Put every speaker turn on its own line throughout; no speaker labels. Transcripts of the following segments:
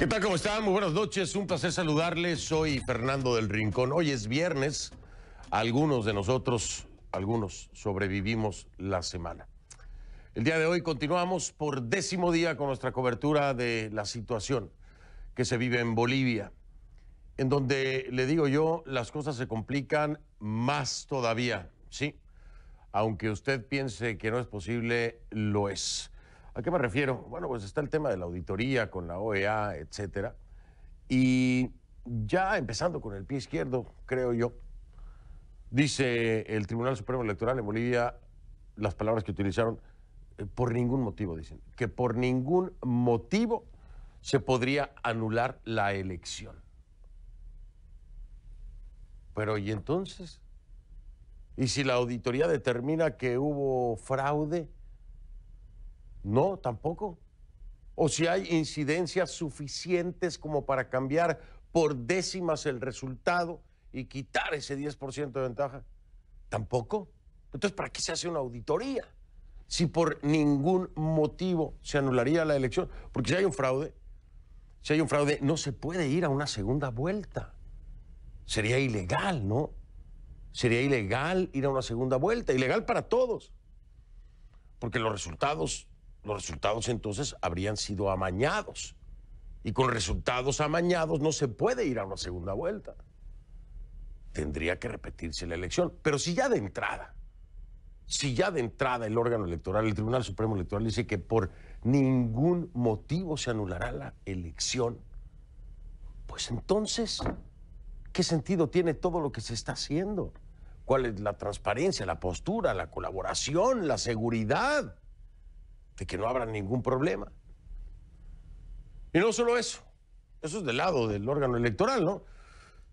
¿Qué tal? ¿Cómo están? Muy buenas noches. Un placer saludarles. Soy Fernando del Rincón. Hoy es viernes. Algunos de nosotros, sobrevivimos la semana. El día de hoy continuamos por 10º día con nuestra cobertura de la situación que se vive en Bolivia, en donde, le digo yo, las cosas se complican más todavía, ¿sí? Aunque usted piense que no es posible, lo es. ¿A qué me refiero? Bueno, pues está el tema de la auditoría con la OEA, etcétera. Y ya empezando con el pie izquierdo, creo yo, dice el Tribunal Supremo Electoral en Bolivia, las palabras que utilizaron, por ningún motivo, dicen, que por ningún motivo se podría anular la elección. Pero ¿y entonces? ¿Y si la auditoría determina que hubo fraude? No, tampoco. O si hay incidencias suficientes como para cambiar por décimas el resultado y quitar ese 10% de ventaja. Tampoco. Entonces, ¿para qué se hace una auditoría? Si por ningún motivo se anularía la elección. Porque si hay un fraude, no se puede ir a una segunda vuelta. Sería ilegal, ¿no? Sería ilegal ir a una segunda vuelta. Ilegal para todos. Porque los resultados entonces habrían sido amañados. Y con resultados amañados no se puede ir a una segunda vuelta. Tendría que repetirse la elección. Pero si ya de entrada el órgano electoral, el Tribunal Supremo Electoral, dice que por ningún motivo se anulará la elección, pues entonces, ¿qué sentido tiene todo lo que se está haciendo? ¿Cuál es la transparencia, la postura, la colaboración, la seguridad de que no habrá ningún problema? Y no solo eso es del lado del órgano electoral, ¿no?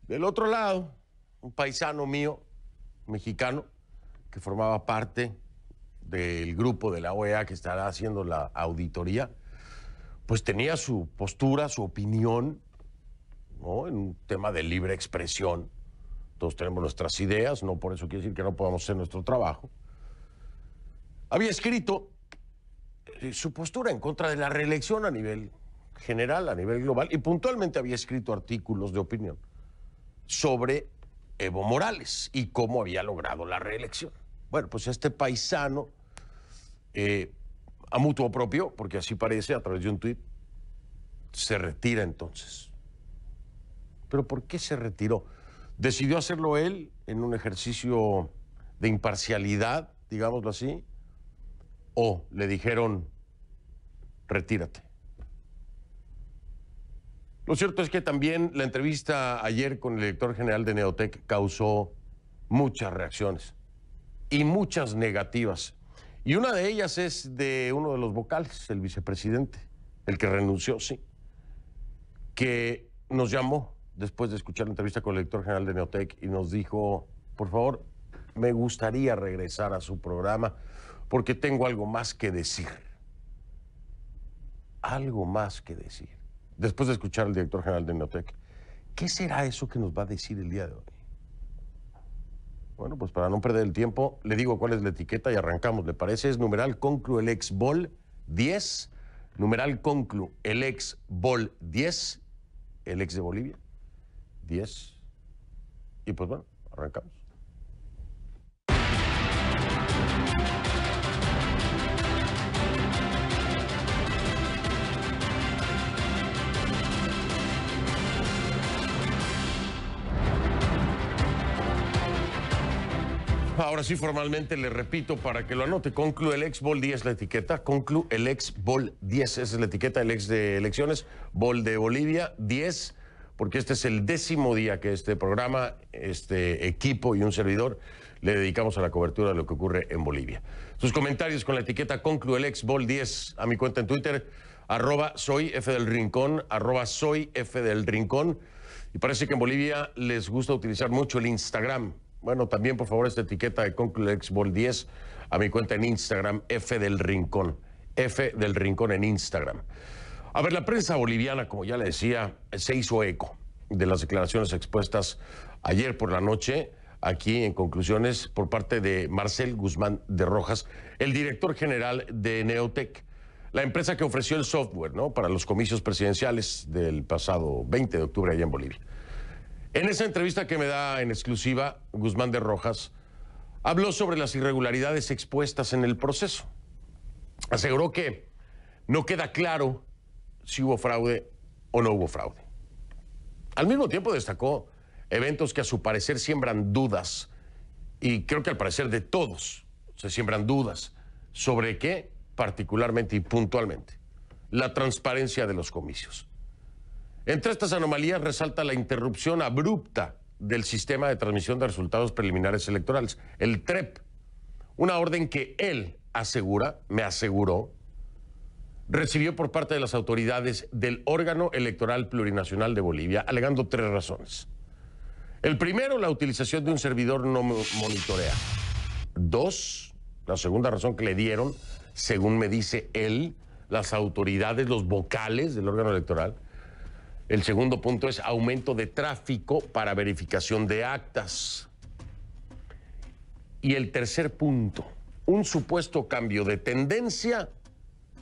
Del otro lado, un paisano mío, mexicano, que formaba parte del grupo de la OEA que estará haciendo la auditoría, pues tenía su postura, su opinión, ¿no? En un tema de libre expresión. Todos tenemos nuestras ideas, no por eso quiere decir que no podamos hacer nuestro trabajo. Había escrito su postura en contra de la reelección a nivel general, a nivel global, y puntualmente había escrito artículos de opinión sobre Evo Morales y cómo había logrado la reelección. Bueno, pues este paisano, a mutuo propio, porque así parece, a través de un tuit, se retira entonces. ¿Pero por qué se retiró? ¿Decidió hacerlo él en un ejercicio de imparcialidad, digámoslo así? ¿O le dijeron, retírate? Lo cierto es que también la entrevista ayer con el director general de Neotec causó muchas reacciones y muchas negativas. Y una de ellas es de uno de los vocales, el vicepresidente, el que renunció, sí, que nos llamó después de escuchar la entrevista con el director general de Neotec y nos dijo, por favor, me gustaría regresar a su programa porque tengo algo más que decir. Algo más que decir. Después de escuchar al director general de Neotec, ¿qué será eso que nos va a decir el día de hoy? Bueno, pues para no perder el tiempo, le digo cuál es la etiqueta y arrancamos, ¿le parece? Es numeral conclu el ex Bol 10, numeral conclu el ex Bol 10, el ex de Bolivia, 10. Y pues bueno, arrancamos. Ahora sí, formalmente le repito para que lo anote. Conclu el ex Bol 10 la etiqueta. Conclu el ex Bol 10. Esa es la etiqueta, el ex de elecciones. Bol de Bolivia 10, porque este es el 10º día que este programa, este equipo y un servidor le dedicamos a la cobertura de lo que ocurre en Bolivia. Sus comentarios con la etiqueta Conclu el ex Bol 10 a mi cuenta en Twitter, @soyfdelrincón, @soyfdelrincón. Y parece que en Bolivia les gusta utilizar mucho el Instagram. Bueno, también, por favor, esta etiqueta de Conclu ex Bol 10 a mi cuenta en Instagram, F del Rincón en Instagram. A ver, la prensa boliviana, como ya le decía, se hizo eco de las declaraciones expuestas ayer por la noche, aquí en Conclusiones, por parte de Marcel Guzmán de Rojas, el director general de Neotec. la empresa que ofreció el software, ¿no?, para los comicios presidenciales del pasado 20 de octubre allá en Bolivia. En esa entrevista que me da en exclusiva, Guzmán de Rojas habló sobre las irregularidades expuestas en el proceso. Aseguró que no queda claro si hubo fraude o no hubo fraude. Al mismo tiempo destacó eventos que a su parecer siembran dudas, y creo que al parecer de todos se siembran dudas sobre qué, particularmente y puntualmente, la transparencia de los comicios. Entre estas anomalías resalta la interrupción abrupta del sistema de transmisión de resultados preliminares electorales, el TREP, una orden que él me aseguró, recibió por parte de las autoridades del órgano electoral plurinacional de Bolivia, alegando 3 razones. El primero, la utilización de un servidor no monitorea. 2, la segunda razón que le dieron, según me dice él, las autoridades, los vocales del órgano electoral. El segundo punto es aumento de tráfico para verificación de actas. Y el tercer punto, un supuesto cambio de tendencia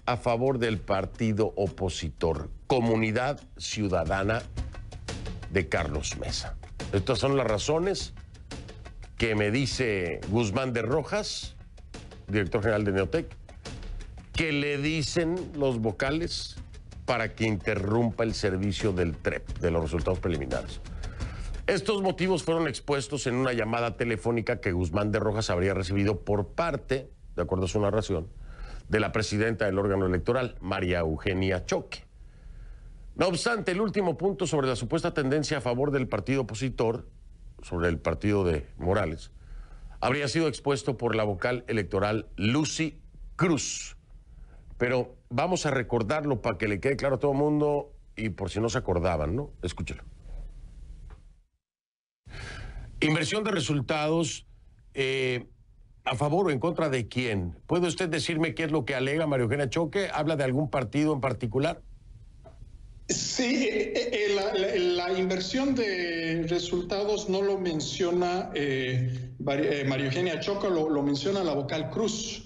a favor del partido opositor, Comunidad Ciudadana de Carlos Mesa. Estas son las razones que me dice Guzmán de Rojas, director general de Neotec, que le dicen los vocales para que interrumpa el servicio del TREP, de los resultados preliminares. Estos motivos fueron expuestos en una llamada telefónica que Guzmán de Rojas habría recibido por parte, de acuerdo a su narración, de la presidenta del órgano electoral, María Eugenia Choque. No obstante, el último punto sobre la supuesta tendencia a favor del partido opositor, sobre el partido de Morales, habría sido expuesto por la vocal electoral Lucy Cruz. Pero vamos a recordarlo para que le quede claro a todo el mundo y por si no se acordaban, ¿no? Escúchelo. Inversión de resultados, ¿a favor o en contra de quién? ¿Puede usted decirme qué es lo que alega María Eugenia Choque? ¿Habla de algún partido en particular?
Sí, la inversión de resultados no lo menciona María Eugenia Choque, lo menciona la vocal Cruz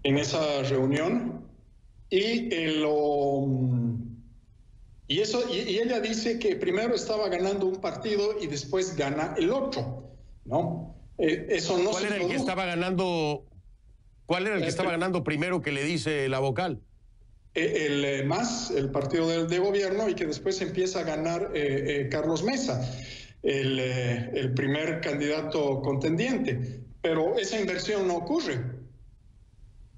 en esa reunión, y ella dice que primero estaba ganando un partido y después gana el otro, ¿no? Eso no.
¿Cuál era el que estaba ganando? ¿Cuál era el que estaba ganando primero que le dice la vocal?
El MAS, el partido de gobierno, y que después empieza a ganar Carlos Mesa, el primer candidato contendiente. Pero esa inversión no ocurre.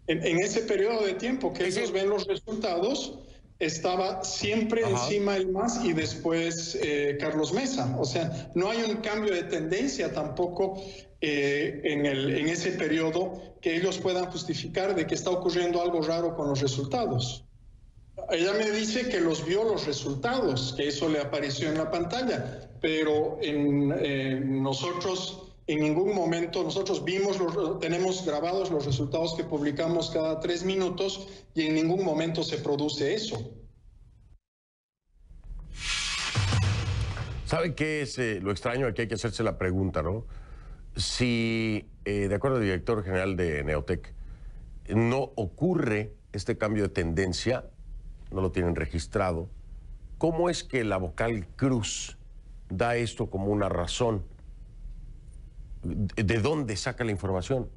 En ese periodo de tiempo que ellos ven los resultados, estaba siempre encima el MAS y después Carlos Mesa. O sea, no hay un cambio de tendencia tampoco en ese periodo que ellos puedan justificar de que está ocurriendo algo raro con los resultados. Ella me dice que vio los resultados, que eso le apareció en la pantalla, pero nosotros en ningún momento, nosotros tenemos grabados los resultados que publicamos cada 3 minutos y en ningún momento se produce eso.
¿Sabe qué es lo extraño? Aquí hay que hacerse la pregunta, ¿no? Si, de acuerdo al director general de Neotec, no ocurre este cambio de tendencia, no lo tienen registrado, ¿cómo es que la vocal Cruz da esto como una razón? ¿De dónde saca la información?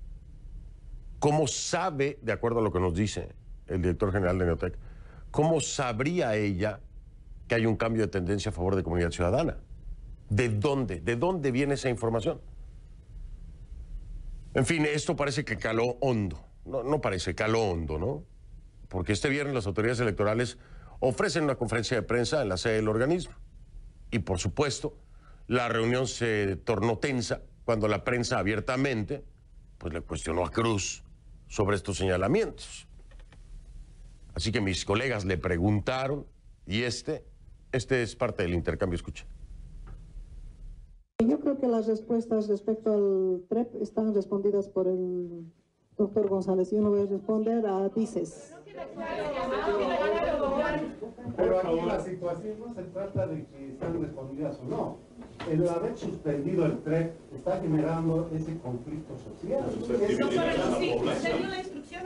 ¿Cómo sabe, de acuerdo a lo que nos dice el director general de Neotec, cómo sabría ella que hay un cambio de tendencia a favor de Comunidad Ciudadana? ¿De dónde? ¿De dónde viene esa información? En fin, esto parece que caló hondo. No parece, caló hondo, ¿no? Porque este viernes las autoridades electorales ofrecen una conferencia de prensa en la sede del organismo. Y por supuesto, la reunión se tornó tensa cuando la prensa abiertamente pues le cuestionó a Cruz sobre estos señalamientos. Así que mis colegas le preguntaron y este es parte del intercambio. Escucha.
Yo creo que las respuestas respecto al TREP están respondidas por el doctor González. Yo no voy a responder a dices.
Pero aquí la situación no se trata de que están respondidas o no. el haber suspendido el TREP está generando ese conflicto social.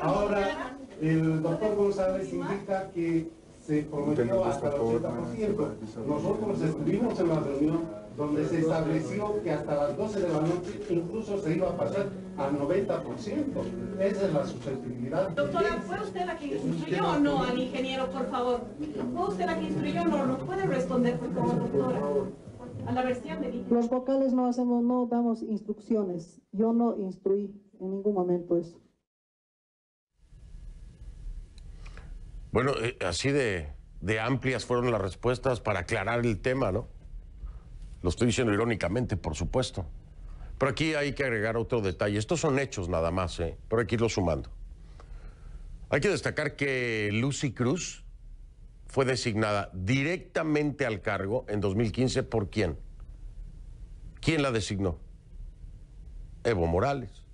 Ahora, el doctor González indica que se prometió hasta el 80%. Nosotros estuvimos en la reunión donde se estableció que hasta las 12 de la noche incluso se iba a pasar al 90%. Esa es la susceptibilidad.
Doctora, ¿fue usted la que instruyó o no al ingeniero, por favor? ¿Fue usted la que instruyó o no? ¿Nos puede responder, por favor, doctora? A la versión de
Los vocales no damos instrucciones. Yo no instruí en ningún momento eso.
Bueno, así de amplias fueron las respuestas para aclarar el tema, ¿no? Lo estoy diciendo irónicamente, por supuesto. Pero aquí hay que agregar otro detalle. Estos son hechos nada más, pero hay que irlo sumando. Hay que destacar que Lucy Cruz fue designada directamente al cargo en 2015 ¿por quién? ¿Quién la designó? Evo Morales,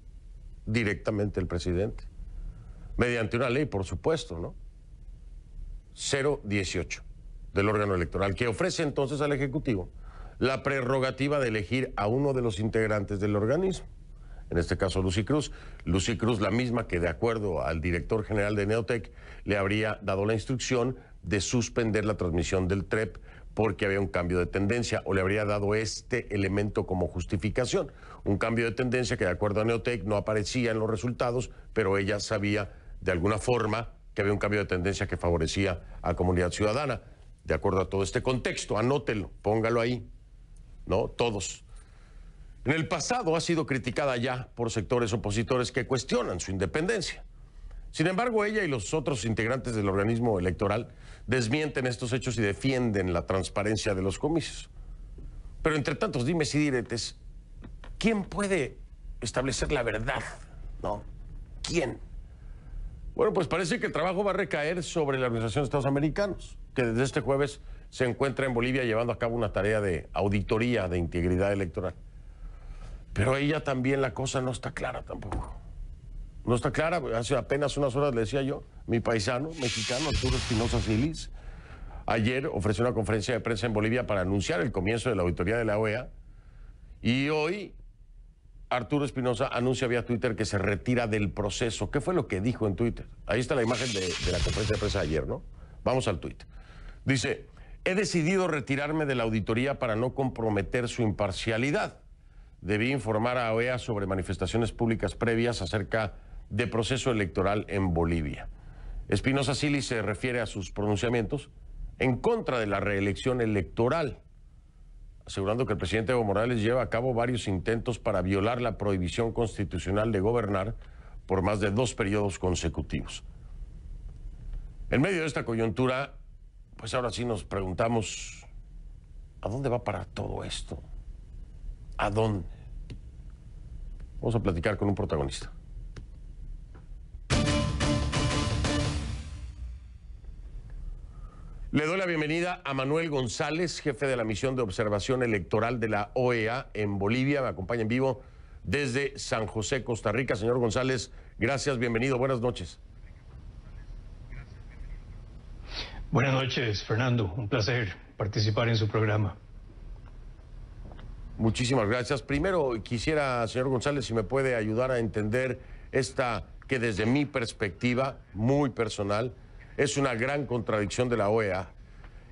directamente el presidente. Mediante una ley, por supuesto, ¿no? 018 del órgano electoral, que ofrece entonces al Ejecutivo la prerrogativa de elegir a uno de los integrantes del organismo. En este caso, Lucy Cruz. Lucy Cruz, la misma que, de acuerdo al director general de Neotec, le habría dado la instrucción de suspender la transmisión del TREP porque había un cambio de tendencia, o le habría dado este elemento como justificación. Un cambio de tendencia que, de acuerdo a Neotec, no aparecía en los resultados, pero ella sabía, de alguna forma, que había un cambio de tendencia que favorecía a la comunidad ciudadana. De acuerdo a todo este contexto, anótelo, póngalo ahí, ¿no? Todos. En el pasado ha sido criticada ya por sectores opositores que cuestionan su independencia. Sin embargo, ella y los otros integrantes del organismo electoral desmienten estos hechos y defienden la transparencia de los comicios. Pero entre tantos dimes y diretes, ¿quién puede establecer la verdad? ¿No? ¿Quién? Bueno, pues parece que el trabajo va a recaer sobre la Organización de Estados Americanos, que desde este jueves se encuentra en Bolivia llevando a cabo una tarea de auditoría de integridad electoral. Pero ahí ya también la cosa no está clara tampoco. No está clara. Hace apenas unas horas le decía yo, mi paisano mexicano, Arturo Espinosa Silis, ayer ofreció una conferencia de prensa en Bolivia para anunciar el comienzo de la auditoría de la OEA. Y hoy Arturo Espinosa anuncia vía Twitter que se retira del proceso. ¿Qué fue lo que dijo en Twitter? Ahí está la imagen de la conferencia de prensa de ayer, ¿no? Vamos al tuit. Dice: he decidido retirarme de la auditoría para no comprometer su imparcialidad. Debí informar a OEA sobre manifestaciones públicas previas acerca de proceso electoral en Bolivia. Espinosa Silis se refiere a sus pronunciamientos en contra de la reelección electoral, asegurando que el presidente Evo Morales lleva a cabo varios intentos para violar la prohibición constitucional de gobernar por más de 2 periodos consecutivos. En medio de esta coyuntura, pues ahora sí nos preguntamos, ¿a dónde va a parar todo esto? ¿A dónde? Vamos a platicar con un protagonista. Le doy la bienvenida a Manuel González, jefe de la misión de observación electoral de la OEA en Bolivia. Me acompaña en vivo desde San José, Costa Rica. Señor González, gracias, bienvenido, buenas noches.
Buenas noches, Fernando. Un placer participar en su programa.
Muchísimas gracias. Primero quisiera, señor González, si me puede ayudar a entender esta que desde mi perspectiva muy personal es una gran contradicción de la OEA,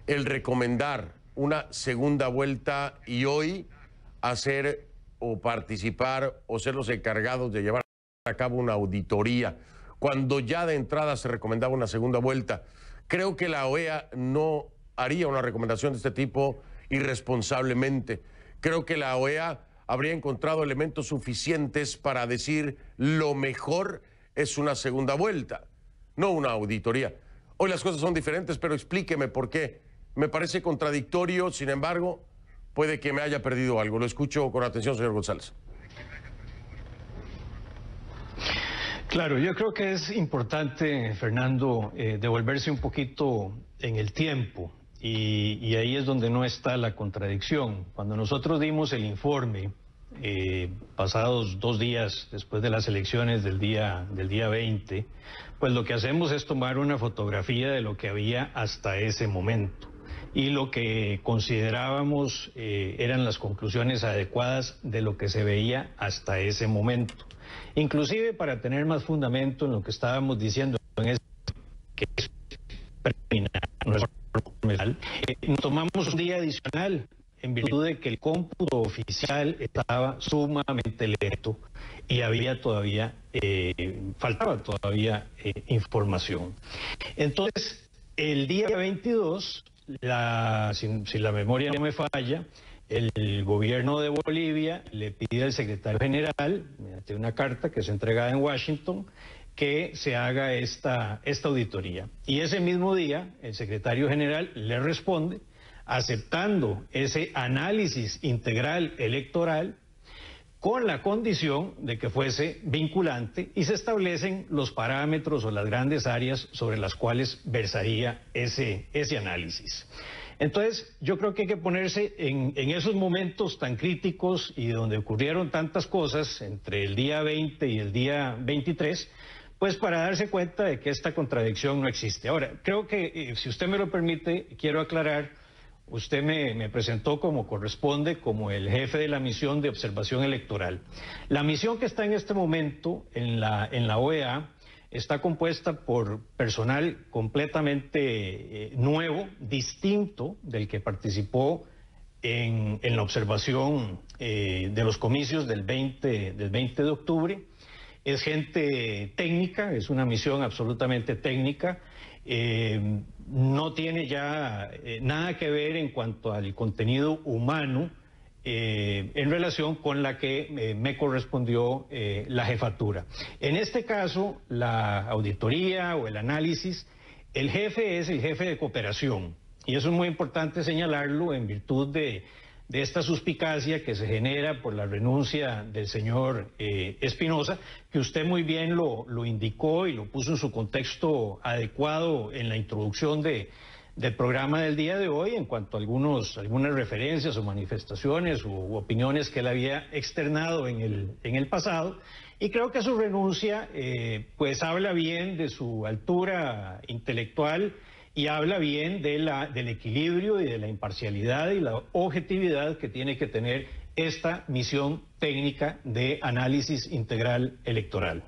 el recomendar una segunda vuelta y hoy hacer o participar o ser los encargados de llevar a cabo una auditoría, cuando ya de entrada se recomendaba una segunda vuelta. Creo que la OEA no haría una recomendación de este tipo irresponsablemente. Creo que la OEA habría encontrado elementos suficientes para decir lo mejor es una segunda vuelta, no una auditoría. Hoy las cosas son diferentes, pero explíqueme por qué. Me parece contradictorio, sin embargo, puede que me haya perdido algo. Lo escucho con atención, señor González.
Claro, yo creo que es importante, Fernando, devolverse un poquito en el tiempo. Y ahí es donde no está la contradicción. Cuando nosotros dimos el informe, pasados 2 días después de las elecciones del día 20, pues lo que hacemos es tomar una fotografía de lo que había hasta ese momento. y lo que considerábamos eran las conclusiones adecuadas de lo que se veía hasta ese momento. Inclusive para tener más fundamento en lo que estábamos diciendo en ese que es preliminar, nos tomamos un día adicional en virtud de que el cómputo oficial estaba sumamente lento y había todavía, faltaba todavía información. Entonces, el día 22, si la memoria no me falla, el gobierno de Bolivia le pide al secretario general, mediante una carta que es entregada en Washington, que se haga esta auditoría. Y ese mismo día, el secretario general le responde aceptando ese análisis integral electoral con la condición de que fuese vinculante y se establecen los parámetros o las grandes áreas sobre las cuales versaría ese análisis. Entonces, yo creo que hay que ponerse en esos momentos tan críticos y donde ocurrieron tantas cosas entre el día 20 y el día 23, pues para darse cuenta de que esta contradicción no existe. Ahora, creo que, si usted me lo permite, quiero aclarar, usted me presentó como corresponde, como el jefe de la misión de observación electoral. La misión que está en este momento en la OEA está compuesta por personal completamente nuevo, distinto del que participó en la observación de los comicios del 20 de octubre. Es gente técnica, es una misión absolutamente técnica, no tiene ya nada que ver en cuanto al contenido humano en relación con la que me correspondió la jefatura. En este caso, la auditoría o el análisis, el jefe es el jefe de cooperación, y eso es muy importante señalarlo en virtud de esta suspicacia que se genera por la renuncia del señor Espinosa, que usted muy bien lo indicó y lo puso en su contexto adecuado en la introducción del programa del día de hoy, en cuanto a algunas referencias o manifestaciones u opiniones que él había externado en el pasado. Y creo que su renuncia pues habla bien de su altura intelectual y habla bien del equilibrio y de la imparcialidad y la objetividad que tiene que tener esta misión técnica de análisis integral electoral.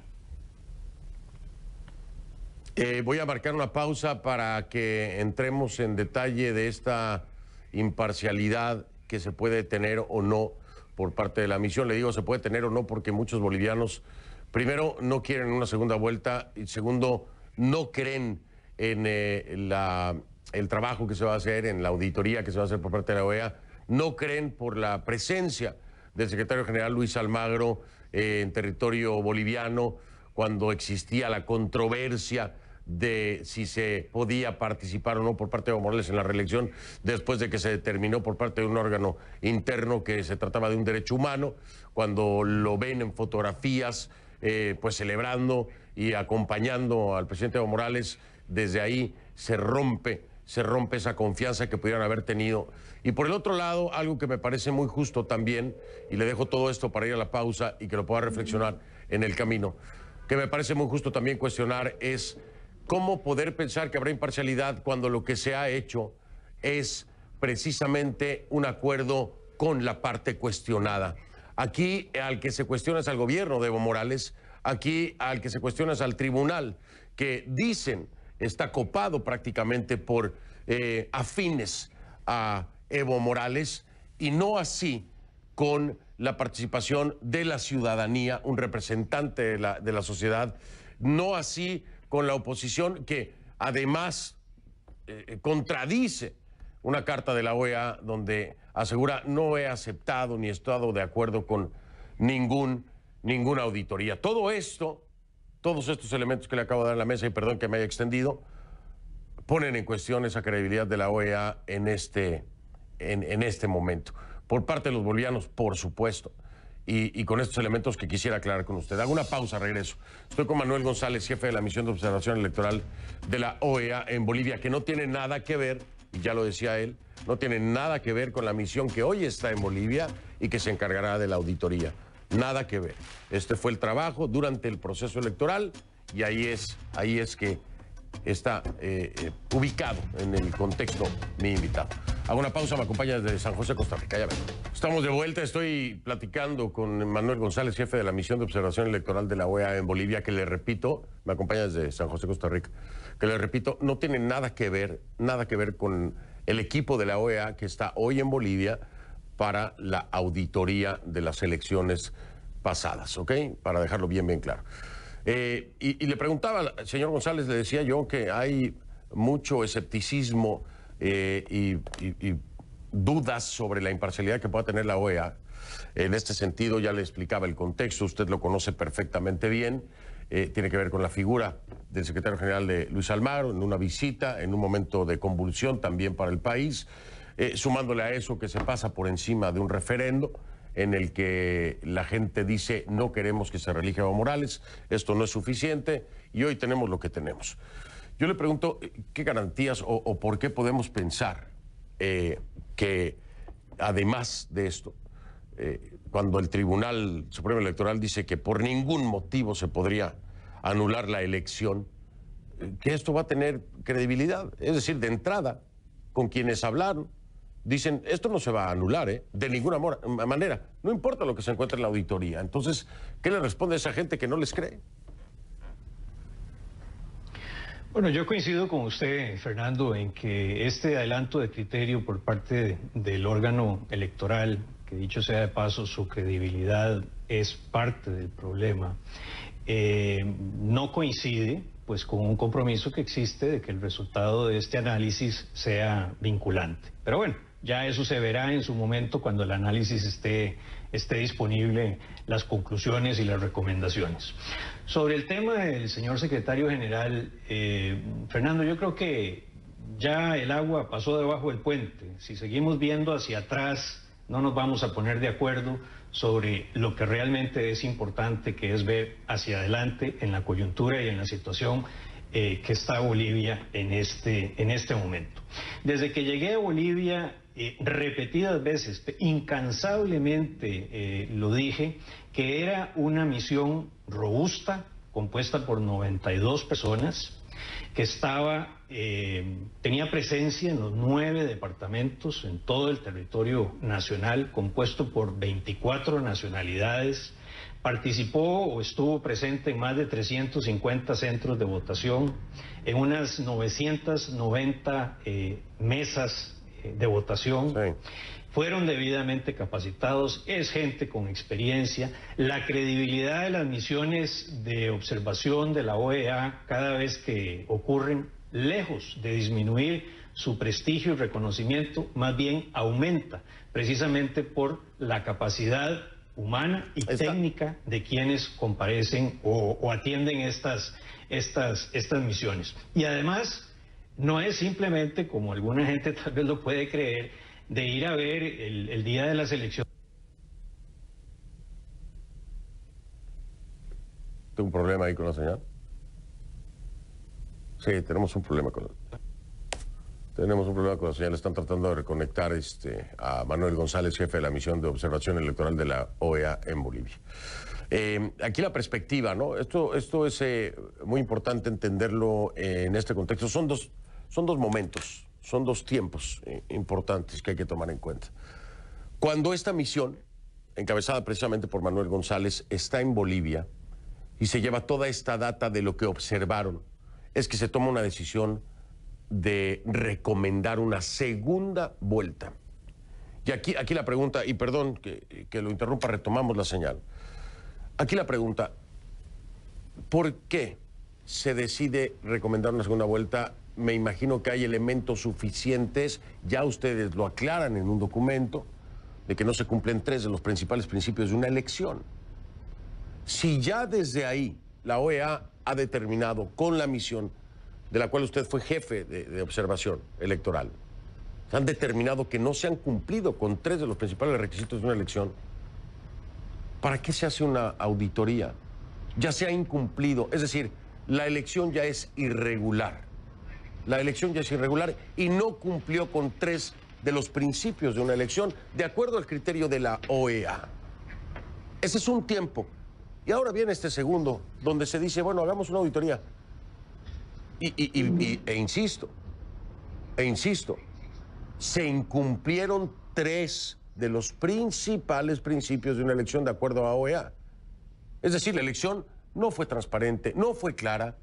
Voy a marcar una pausa para que entremos en detalle de esta imparcialidad que se puede tener o no por parte de la misión. Le digo se puede tener o no porque muchos bolivianos, primero, no quieren una segunda vuelta y segundo, no creen en el trabajo que se va a hacer, en la auditoría que se va a hacer por parte de la OEA, no creen por la presencia del secretario general Luis Almagro en territorio boliviano cuando existía la controversia de si se podía participar o no por parte de Evo Morales en la reelección, después de que se determinó por parte de un órgano interno que se trataba de un derecho humano, cuando lo ven en fotografías pues celebrando y acompañando al presidente Evo Morales. Desde ahí se rompe esa confianza que pudieran haber tenido. Y por el otro lado, algo que me parece muy justo también, y le dejo todo esto para ir a la pausa y que lo pueda reflexionar en el camino, que me parece muy justo también cuestionar es cómo poder pensar que habrá imparcialidad cuando lo que se ha hecho es precisamente un acuerdo con la parte cuestionada. Aquí al que se cuestiona es al gobierno de Evo Morales, aquí al que se cuestiona es al tribunal, que dicen está copado prácticamente por afines a Evo Morales, y no así con la participación de la ciudadanía, un representante de la sociedad, no así con la oposición, que además contradice una carta de la OEA donde asegura no he aceptado ni he estado de acuerdo con ninguna auditoría. Todo esto, todos estos elementos que le acabo de dar en la mesa, y perdón que me haya extendido, ponen en cuestión esa credibilidad de la OEA en este momento. Por parte de los bolivianos, por supuesto. Y con estos elementos que quisiera aclarar con usted. Hago una pausa, regreso. Estoy con Manuel González, jefe de la misión de observación electoral de la OEA en Bolivia, que no tiene nada que ver, y ya lo decía él, no tiene nada que ver con la misión que hoy está en Bolivia y que se encargará de la auditoría. Nada que ver. Este fue el trabajo durante el proceso electoral y ahí es que está ubicado en el contexto mi invitado. Hago una pausa, me acompaña desde San José, Costa Rica. Ya ven. Estamos de vuelta, estoy platicando con Manuel González, jefe de la misión de observación electoral de la OEA en Bolivia, que le repito, me acompaña desde San José, Costa Rica, que le repito, no tiene nada que ver con el equipo de la OEA que está hoy en Bolivia para la auditoría de las elecciones pasadas, ¿ok? Para dejarlo bien claro. Y le preguntaba al señor González, le decía yo que hay mucho escepticismo y dudas sobre la imparcialidad que pueda tener la OEA. En este sentido, ya le explicaba el contexto, usted lo conoce perfectamente bien. Tiene que ver con la figura del secretario general de Luis Almagro en una visita, en un momento de convulsión también para el país, sumándole a eso que se pasa por encima de un referendo en el que la gente dice no queremos que se reelija Evo Morales, esto no es suficiente y hoy tenemos lo que tenemos. Yo le pregunto, ¿qué garantías o por qué podemos pensar que además de esto, cuando el Tribunal Supremo Electoral dice que por ningún motivo se podría anular la elección, que esto va a tener credibilidad? Es decir, de entrada, con quienes hablaron, dicen, esto no se va a anular, de ninguna manera, no importa lo que se encuentre en la auditoría. Entonces, ¿qué le responde a esa gente que no les cree?
Bueno, yo coincido con usted, Fernando, en que este adelanto de criterio por parte del órgano electoral, que dicho sea de paso, su credibilidad es parte del problema, no coincide pues con un compromiso que existe de que el resultado de este análisis sea vinculante. Pero bueno, ya eso se verá en su momento cuando el análisis esté disponible, las conclusiones y las recomendaciones. Sobre el tema del señor secretario general, Fernando, yo creo que ya el agua pasó debajo del puente. Si seguimos viendo hacia atrás, no nos vamos a poner de acuerdo sobre lo que realmente es importante, que es ver hacia adelante en la coyuntura y en la situación que está Bolivia en este momento. Desde que llegué a Bolivia, repetidas veces, incansablemente lo dije, que era una misión robusta, compuesta por 92 personas, que tenía presencia en los 9 departamentos, en todo el territorio nacional, compuesto por 24 nacionalidades. Participó o estuvo presente en más de 350 centros de votación, en unas 990 mesas de votación. Sí. Fueron debidamente capacitados, es gente con experiencia. La credibilidad de las misiones de observación de la OEA, cada vez que ocurren, lejos de disminuir su prestigio y reconocimiento, más bien aumenta, precisamente por la capacidad humana y técnica de quienes comparecen o atienden estas misiones. Y además, no es simplemente, como alguna gente tal vez lo puede creer, de ir a ver el día de las elecciones.
¿Tengo un problema ahí con la señal? Sí, tenemos un problema con la señal. Están tratando de reconectar a Manuel González, jefe de la misión de observación electoral de la OEA en Bolivia. Aquí la perspectiva, ¿no? Esto es muy importante entenderlo en este contexto. Son dos momentos. Son dos tiempos importantes que hay que tomar en cuenta. Cuando esta misión, encabezada precisamente por Manuel González, está en Bolivia y se lleva toda esta data de lo que observaron, es que se toma una decisión de recomendar una segunda vuelta. Y aquí la pregunta, y perdón que lo interrumpa, retomamos la señal. Aquí la pregunta, ¿por qué se decide recomendar una segunda vuelta? Me imagino que hay elementos suficientes, ya ustedes lo aclaran en un documento, de que no se cumplen 3 de los principales principios de una elección. Si ya desde ahí la OEA ha determinado con la misión de la cual usted fue jefe de observación electoral, han determinado que no se han cumplido con 3 de los principales requisitos de una elección, ¿para qué se hace una auditoría? Ya se ha incumplido, es decir, la elección ya es irregular. La elección ya es irregular y no cumplió con 3 de los principios de una elección, de acuerdo al criterio de la OEA. Ese es un tiempo. Y ahora viene este segundo, donde se dice, bueno, hagamos una auditoría. E insisto, se incumplieron 3 de los principales principios de una elección de acuerdo a OEA. Es decir, la elección no fue transparente, no fue clara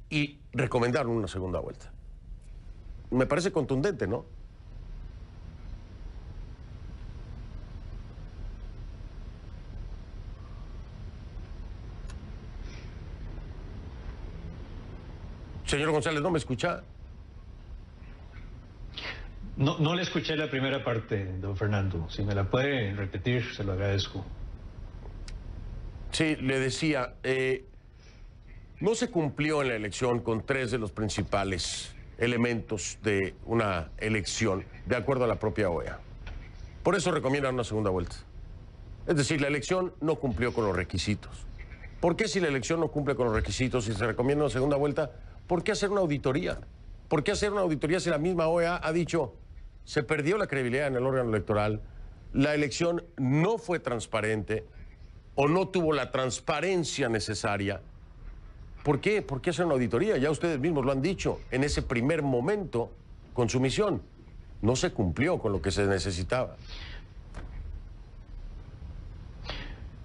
y recomendaron una segunda vuelta. Me parece contundente, ¿no? Señor González, ¿no me escucha?
No le escuché la primera parte, don Fernando. Si me la puede repetir, se lo agradezco.
Sí, le decía, no se cumplió en la elección con 3 de los principales elementos de una elección, de acuerdo a la propia OEA. Por eso recomiendan una segunda vuelta. Es decir, la elección no cumplió con los requisitos. ¿Por qué si la elección no cumple con los requisitos y se recomienda una segunda vuelta? ¿Por qué hacer una auditoría? ¿Por qué hacer una auditoría si la misma OEA ha dicho se perdió la credibilidad en el órgano electoral, la elección no fue transparente o no tuvo la transparencia necesaria? ¿Por qué? ¿Por qué hacer una auditoría? Ya ustedes mismos lo han dicho, en ese primer momento con su misión no se cumplió con lo que se necesitaba.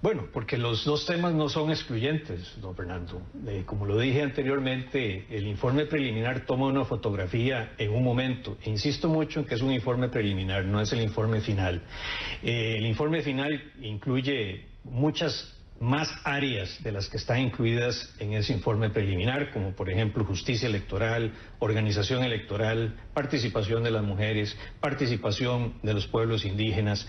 Bueno, porque los dos temas no son excluyentes, don Fernando. Como lo dije anteriormente, el informe preliminar toma una fotografía en un momento. E insisto mucho en que es un informe preliminar, no es el informe final. El informe final incluye muchas más áreas de las que están incluidas en ese informe preliminar, como por ejemplo justicia electoral, organización electoral, participación de las mujeres, participación de los pueblos indígenas,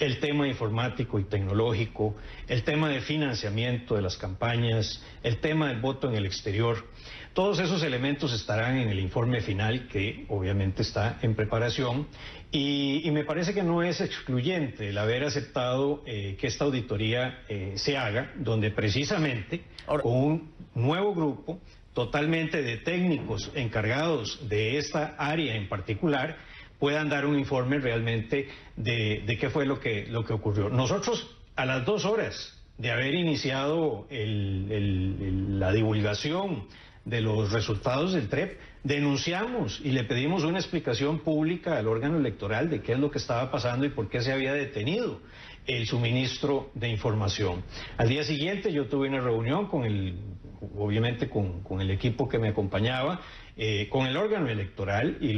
el tema informático y tecnológico, el tema de financiamiento de las campañas, el tema del voto en el exterior. Todos esos elementos estarán en el informe final, que obviamente está en preparación, y me parece que no es excluyente el haber aceptado que esta auditoría se haga, donde precisamente con un nuevo grupo totalmente de técnicos encargados de esta área en particular, puedan dar un informe realmente de qué fue lo que ocurrió. Nosotros, a las 2 horas de haber iniciado la divulgación de los resultados del TREP, denunciamos y le pedimos una explicación pública al órgano electoral de qué es lo que estaba pasando y por qué se había detenido el suministro de información. Al día siguiente yo tuve una reunión obviamente con el equipo que me acompañaba, con el órgano electoral, y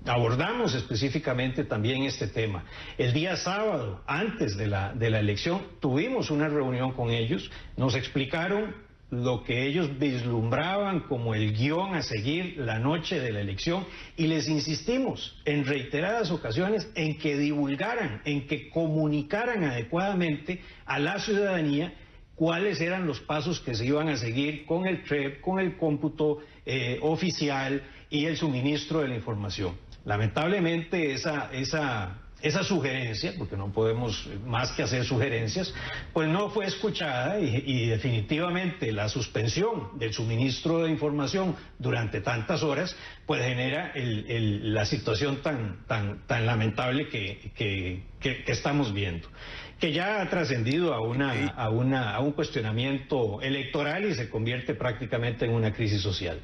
abordamos específicamente también este tema. El día sábado, antes de la elección, tuvimos una reunión con ellos, nos explicaron lo que ellos vislumbraban como el guión a seguir la noche de la elección, y les insistimos en reiteradas ocasiones en que divulgaran, en que comunicaran adecuadamente a la ciudadanía cuáles eran los pasos que se iban a seguir con el TREP, con el cómputo oficial y el suministro de la información. Lamentablemente esa sugerencia, porque no podemos más que hacer sugerencias, pues no fue escuchada, y definitivamente la suspensión del suministro de información durante tantas horas pues genera la situación tan lamentable que estamos viendo, que ya ha trascendido a un cuestionamiento electoral y se convierte prácticamente en una crisis social.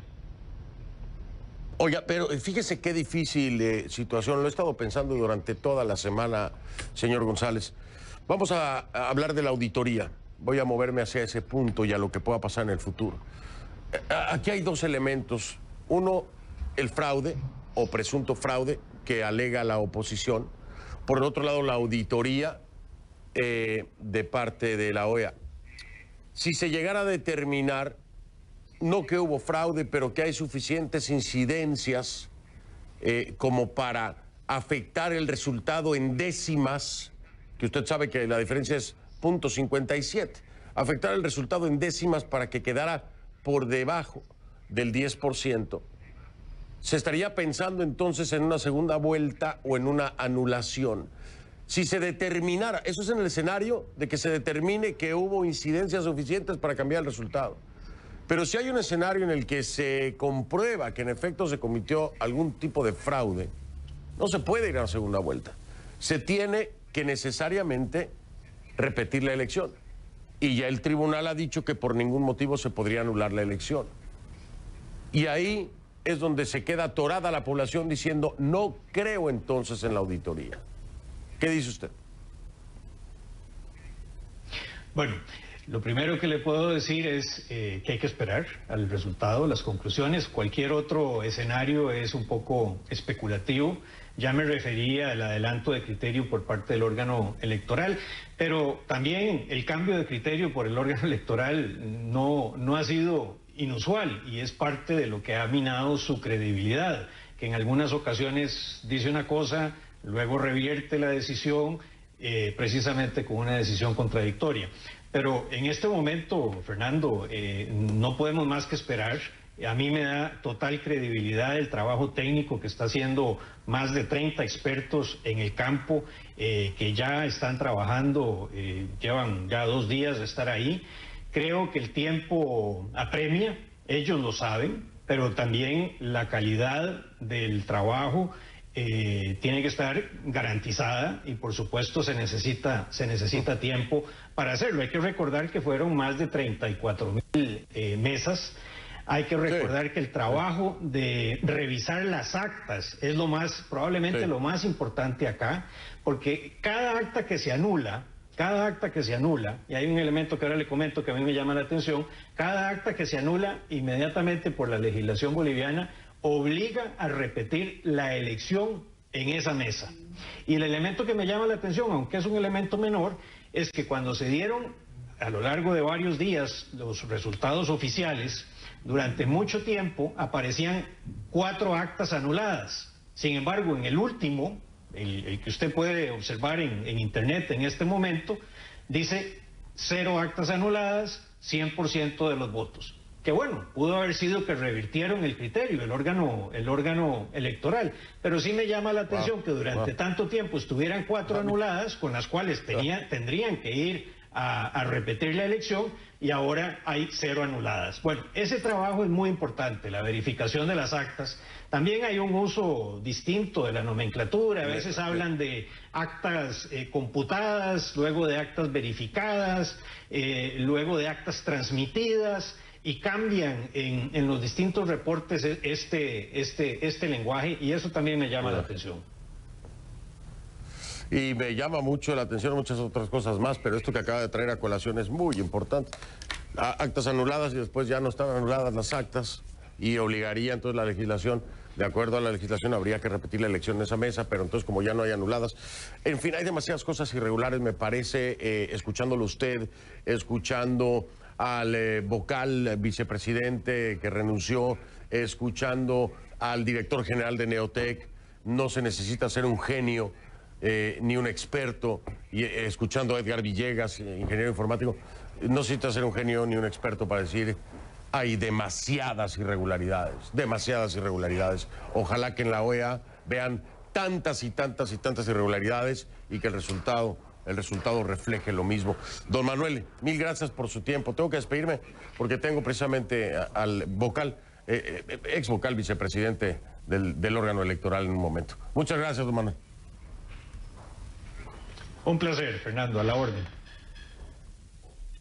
Oiga, pero fíjese qué difícil situación. Lo he estado pensando durante toda la semana, señor González. Vamos a hablar de la auditoría. Voy a moverme hacia ese punto y a lo que pueda pasar en el futuro. Aquí hay 2 elementos. Uno, el fraude o presunto fraude que alega la oposición. Por el otro lado, la auditoría de parte de la OEA. Si se llegara a determinar, no que hubo fraude, pero que hay suficientes incidencias como para afectar el resultado en décimas, que usted sabe que la diferencia es 0.57, afectar el resultado en décimas para que quedara por debajo del 10%, se estaría pensando entonces en una segunda vuelta o en una anulación. Si se determinara, eso es en el escenario de que se determine que hubo incidencias suficientes para cambiar el resultado. Pero si hay un escenario en el que se comprueba que en efecto se cometió algún tipo de fraude, no se puede ir a la segunda vuelta. Se tiene que necesariamente repetir la elección. Y ya el tribunal ha dicho que por ningún motivo se podría anular la elección. Y ahí es donde se queda atorada la población diciendo, no creo entonces en la auditoría. ¿Qué dice usted?
Bueno, lo primero que le puedo decir es que hay que esperar al resultado, las conclusiones. Cualquier otro escenario es un poco especulativo. Ya me refería al adelanto de criterio por parte del órgano electoral, pero también el cambio de criterio por el órgano electoral no ha sido inusual y es parte de lo que ha minado su credibilidad, que en algunas ocasiones dice una cosa, luego revierte la decisión, precisamente con una decisión contradictoria. Pero en este momento, Fernando, no podemos más que esperar. A mí me da total credibilidad el trabajo técnico que está haciendo más de 30 expertos en el campo que ya están trabajando, llevan ya 2 días de estar ahí. Creo que el tiempo apremia, ellos lo saben, pero también la calidad del trabajo tiene que estar garantizada y por supuesto se necesita tiempo para hacerlo. Hay que recordar que fueron más de 34,000 mesas. Hay que recordar que el trabajo de revisar las actas es probablemente lo más importante acá, porque cada acta que se anula, y hay un elemento que ahora le comento que a mí me llama la atención, cada acta que se anula inmediatamente por la legislación boliviana obliga a repetir la elección en esa mesa. Y el elemento que me llama la atención, aunque es un elemento menor, es que cuando se dieron a lo largo de varios días los resultados oficiales, durante mucho tiempo aparecían 4 actas anuladas. Sin embargo, en el último, el que usted puede observar en internet en este momento, dice 0 actas anuladas, 100% de los votos. Que bueno, pudo haber sido que revirtieron el criterio, el órgano electoral, pero sí me llama la atención que durante tanto tiempo estuvieran 4 anuladas, con las cuales tendrían que ir a repetir la elección, y ahora hay 0 anuladas. Bueno, ese trabajo es muy importante, la verificación de las actas. También hay un uso distinto de la nomenclatura, a veces hablan de actas computadas, luego de actas verificadas, luego de actas transmitidas, y cambian en los distintos reportes este lenguaje, y eso también me llama la atención.
Y me llama mucho la atención muchas otras cosas más, pero esto que acaba de traer a colación es muy importante. Actas anuladas y después ya no están anuladas las actas, y obligaría entonces la legislación, de acuerdo a la legislación habría que repetir la elección en esa mesa, pero entonces como ya no hay anuladas, en fin, hay demasiadas cosas irregulares, me parece, escuchándolo usted, escuchando al vocal vicepresidente que renunció, escuchando al director general de Neotec. No se necesita ser un genio ni un experto, y escuchando a Edgar Villegas, ingeniero informático, no necesita ser un genio ni un experto para decir hay demasiadas irregularidades. Ojalá que en la OEA vean tantas y tantas irregularidades y que el resultado refleje lo mismo. Don Manuel, mil gracias por su tiempo. Tengo que despedirme porque tengo precisamente al vocal, ex vocal vicepresidente del órgano electoral en un momento. Muchas gracias, don Manuel.
Un placer, Fernando, a la orden.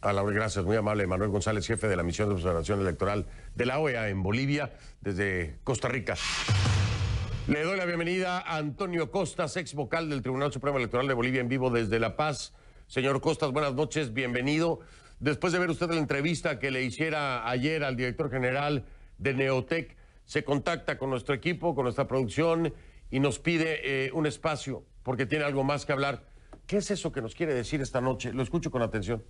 A la orden, gracias, muy amable. Manuel González, jefe de la misión de observación electoral de la OEA en Bolivia, desde Costa Rica. Le doy la bienvenida a Antonio Costas, ex vocal del Tribunal Supremo Electoral de Bolivia, en vivo desde La Paz. Señor Costas, buenas noches, bienvenido. Después de ver usted la entrevista que le hiciera ayer al director general de Neotec, se contacta con nuestro equipo, con nuestra producción, y nos pide un espacio, porque tiene algo más que hablar. ¿Qué es eso que nos quiere decir esta noche? Lo escucho con atención.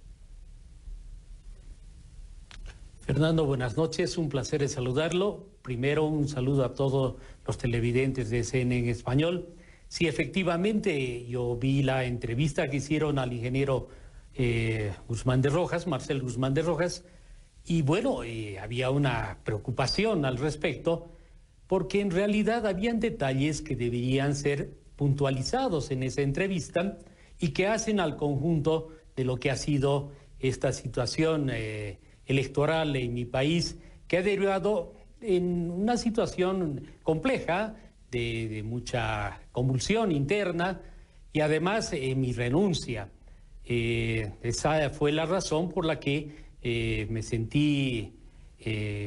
Fernando, buenas noches, un placer saludarlo. Primero, un saludo a todos los televidentes de CNN en español. Sí, efectivamente, yo vi la entrevista que hicieron al ingeniero Guzmán de Rojas, Marcel Guzmán de Rojas, y bueno, había una preocupación al respecto, porque en realidad habían detalles que deberían ser puntualizados en esa entrevista y que hacen al conjunto de lo que ha sido esta situación electoral en mi país, que ha derivado en una situación compleja de mucha convulsión interna, y además mi renuncia. Esa fue la razón por la que me sentí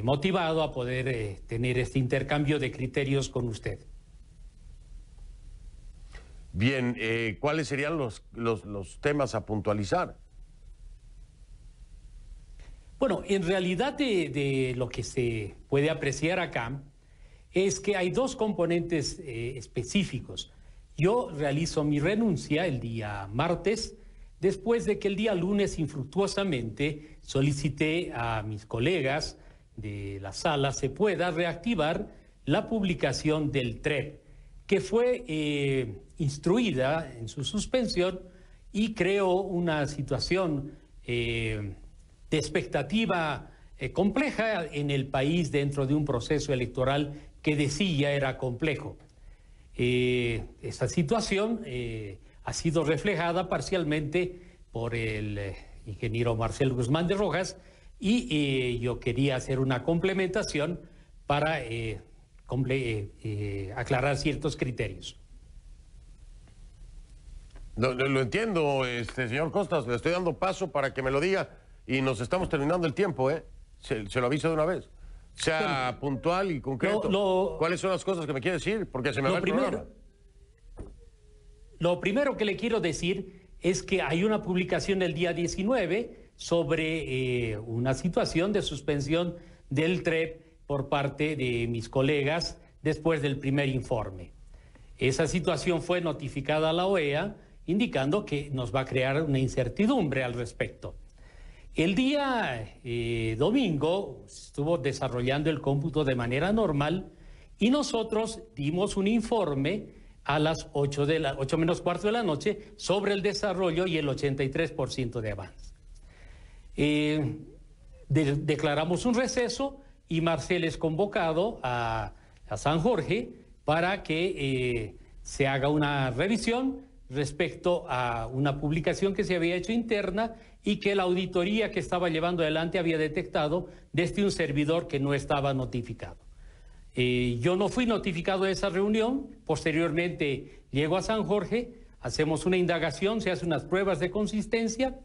motivado a poder tener este intercambio de criterios con usted.
Bien, ¿cuáles serían los temas a puntualizar?
Bueno, en realidad de lo que se puede apreciar acá es que hay dos componentes específicos. Yo realizo mi renuncia el día martes, después de que el día lunes infructuosamente solicité a mis colegas de la sala se pueda reactivar la publicación del TREP, que fue instruida en su suspensión y creó una situación de expectativa compleja en el país dentro de un proceso electoral que de sí ya era complejo. Esta situación ha sido reflejada parcialmente por el ingeniero Marcelo Guzmán de Rojas y yo quería hacer una complementación para aclarar ciertos criterios.
Lo entiendo, señor Costas, le estoy dando paso para que me lo diga y nos estamos terminando el tiempo, ¿eh? Se lo aviso de una vez. Sea puntual y concreto. ¿Cuáles son las cosas que me quiere decir? Porque se me va el programa.
Lo primero que le quiero decir es que hay una publicación el día 19 sobre una situación de suspensión del TREP por parte de mis colegas después del primer informe. Esa situación fue notificada a la OEA, indicando que nos va a crear una incertidumbre al respecto. El día domingo estuvo desarrollando el cómputo de manera normal y nosotros dimos un informe a las 8 menos cuarto de la noche sobre el desarrollo y el 83% de avance. Declaramos un receso y Marcel es convocado a San Jorge para que se haga una revisión respecto a una publicación que se había hecho interna y que la auditoría que estaba llevando adelante había detectado desde un servidor que no estaba notificado. Yo no fui notificado de esa reunión, posteriormente llego a San Jorge, hacemos una indagación, se hacen unas pruebas de consistencia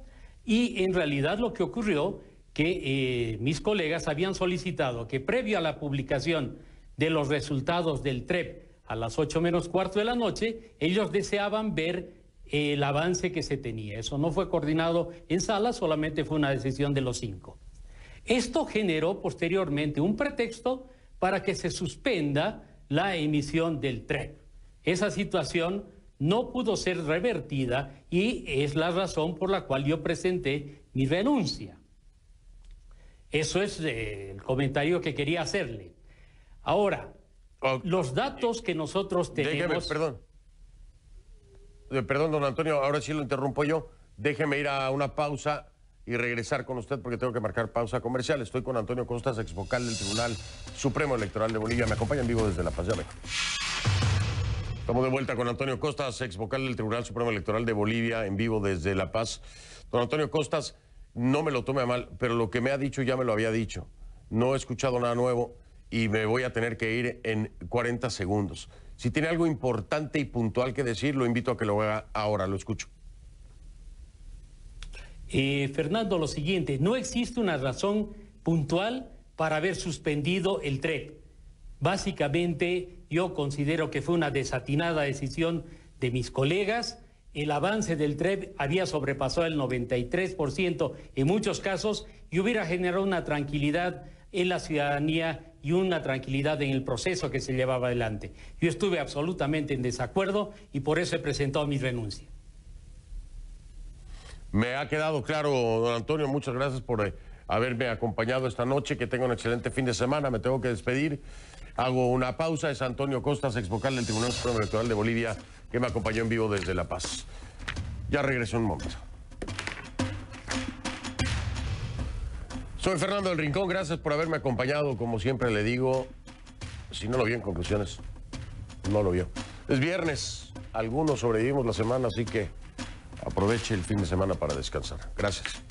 y en realidad lo que ocurrió que mis colegas habían solicitado que previo a la publicación de los resultados del TREP a las 8 menos cuarto de la noche, ellos deseaban ver el avance que se tenía. Eso no fue coordinado en sala, solamente fue una decisión de los 5. Esto generó posteriormente un pretexto para que se suspenda la emisión del TREP. Esa situación no pudo ser revertida y es la razón por la cual yo presenté mi renuncia. Eso es el comentario que quería hacerle. Ahora, los datos que nosotros tenemos...
Perdón, don Antonio, ahora sí lo interrumpo yo. Déjeme ir a una pausa y regresar con usted porque tengo que marcar pausa comercial. Estoy con Antonio Costas, exvocal del Tribunal Supremo Electoral de Bolivia. Me acompaña en vivo desde La Paz. Ya vengo. Estamos de vuelta con Antonio Costas, exvocal del Tribunal Supremo Electoral de Bolivia, en vivo desde La Paz. Don Antonio Costas, no me lo tome a mal, pero lo que me ha dicho ya me lo había dicho. No he escuchado nada nuevo y me voy a tener que ir en 40 segundos. Si tiene algo importante y puntual que decir, lo invito a que lo haga ahora. Lo escucho.
Fernando, lo siguiente, no existe una razón puntual para haber suspendido el TREP. Básicamente, yo considero que fue una desatinada decisión de mis colegas. El avance del TREP había sobrepasado el 93% en muchos casos y hubiera generado una tranquilidad en la ciudadanía y una tranquilidad en el proceso que se llevaba adelante. Yo estuve absolutamente en desacuerdo y por eso he presentado mi renuncia.
Me ha quedado claro, don Antonio. Muchas gracias por haberme acompañado esta noche. Que tenga un excelente fin de semana. Me tengo que despedir. Hago una pausa. Es Antonio Costas, exvocal del Tribunal Supremo Electoral de Bolivia, que me acompañó en vivo desde La Paz. Ya regreso en un momento. Soy Fernando del Rincón, gracias por haberme acompañado. Como siempre le digo, si no lo vio en conclusiones, no lo vio. Es viernes, algunos sobrevivimos la semana, así que aproveche el fin de semana para descansar. Gracias.